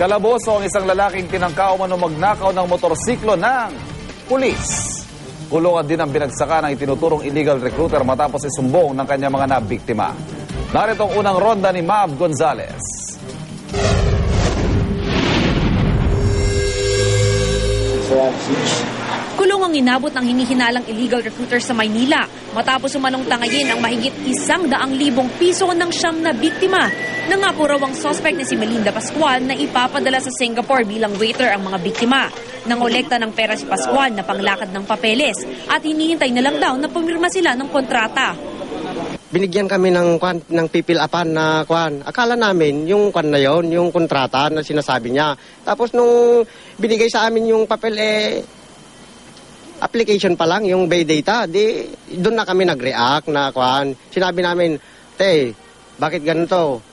Kalaboso ang isang lalaking tinangka umano magnakaw ng motorsiklo ng pulis. Kulungan din ang binagsakan ng itinuturong illegal recruiter matapos isumbong ng kanyang mga nabiktima. Narito ang unang ronda ni Mab Gonzales. Kulong ang inabot ng hinihinalang illegal recruiter sa Maynila matapos umanong tangayin ang mahigit 100,000 piso ng siyam na biktima. Nangako raw ang suspect na si Melinda Pascual na ipapadala sa Singapore bilang waiter ang mga biktima. Nangolekta ng pera si Pascual na panglakad ng papeles at hinihintay na lang daw na pumirma sila ng kontrata. Binigyan kami ng pipil-apan na kwan. Akala namin yung kwan na yon, yung kontrata na sinasabi niya. Tapos nung binigay sa amin yung papel, application pa lang, yung bay data, doon na kami nag-react na kwan. Sinabi namin, bakit ganito?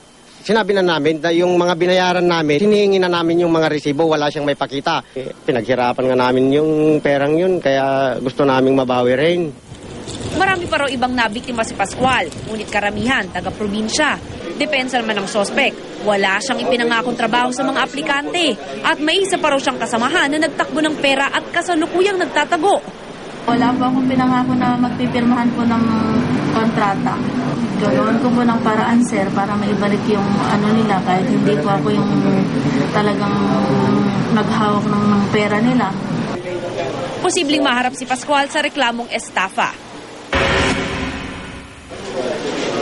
Sinabi na namin na yung mga binayaran namin, hinihingi na namin yung mga resibo, wala siyang may pakita. Pinaghirapan nga namin yung perang yun, kaya gusto naming mabawi rin. Marami pa raw ibang nabiktima si Pascual, ngunit karamihan taga-probinsya. Depensa naman ng sospek, wala siyang ipinangakong trabaho sa mga aplikante at may isa pa raw siyang kasamahan na nagtakbo ng pera at kasalukuyang nagtatago. Wala po akong pinangako na magpipirmahan po ng kontrata. Gagawin ko po ng paraan, sir, para maibalik yung nila kahit hindi po ako yung talagang naghawak ng pera nila. Posibleng maharap si Pascual sa reklamong estafa.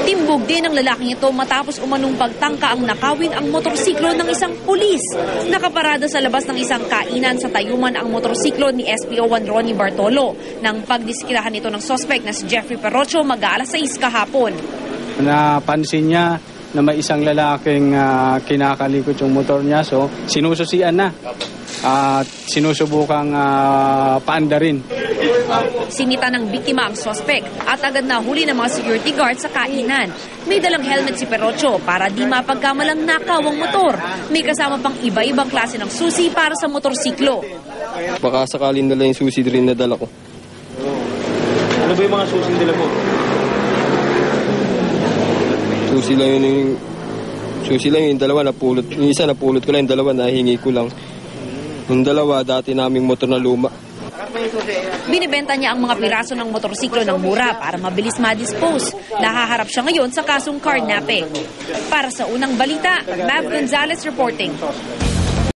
Timbog din ang lalaking ito matapos umanong pagtangka ang nakawin ang motorsiklo ng isang pulis. Nakaparada sa labas ng isang kainan sa Tayuman ang motorsiklo ni SPO1 Ronnie Bartolo nang pagdiskirahan ito ng suspect na si Jeffrey Perrocho mag-aalas 6 kahapon. Napansin niya na may isang lalaking kinakalikot yung motor niya, so sinususian na at sinusubukang paandarin. Sinita ng biktima ang suspect at agad nahuli ng mga security guard sa kainan. May dalang helmet si Perrocho para di mapagkamalang nakaw ang motor. May kasama pang iba-ibang klase ng susi para sa motorsiklo. Baka sakalin na lang yung susi rin na dala ko. Ano ba yung mga susi nila mo? Susi lang yung dalawa napulot. Yung isa napulot ko lang, yung dalawa nahingi ko lang. Yung dalawa dati naming motor na luma. Binibenta niya ang mga piraso ng motorsiklo ng mura para mabilis ma-dispose. Nahaharap siya ngayon sa kasong carnapping. Para sa unang balita, Mab Gonzales reporting.